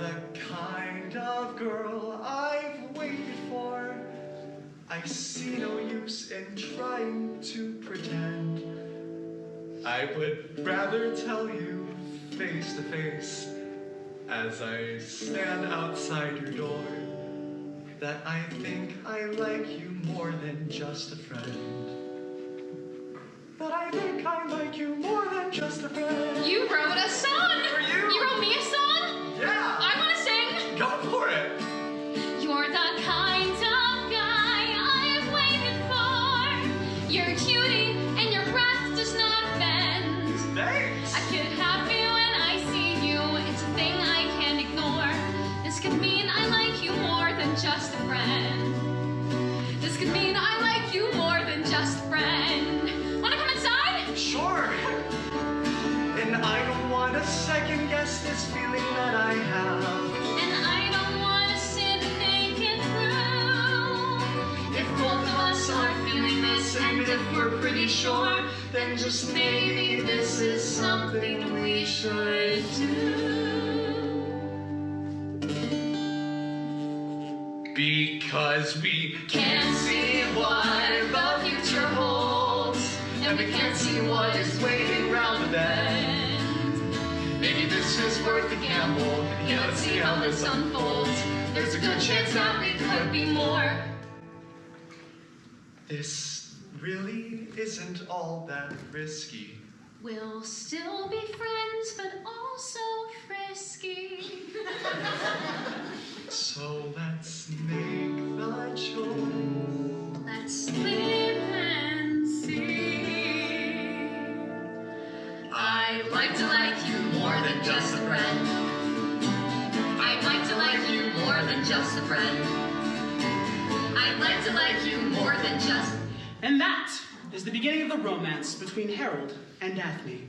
the kind of girl I've waited for. I see no use in trying to pretend. I would rather tell you face to face as I stand outside your door that I think I like you more than just a friend. That I think I like you more than just a friend. You wrote a song! For you? You wrote me a song? Yeah! I want to sing! Go for it! You're the kind of guy I've waited for. You're a cutie and your breath does not bend. Thanks! I could have you when I see you. It's a thing I can't ignore. This could mean I like you more than just a friend. This could mean I like you more than just a friend. Wanna come inside? Sure! And I don't want to second guess this feeling that I have. And I don't want to sit and think it through. If both of us are feeling this, and if we're pretty sure, then just maybe this is something we should do. Because we Can't see what the future holds, and we can't see what is waiting round the bend. maybe this is worth the gamble. Yeah, let's see how this unfolds. There's a good chance that we could be more. This really isn't all that risky. We'll still be friends, but also frisky. So let's make the choice. Let's live and see. I'd like to like you more than just a friend. I'd like to like you more than just a friend. I'd like to like you more than just... And that is the beginning of the romance between Harold and Daphne.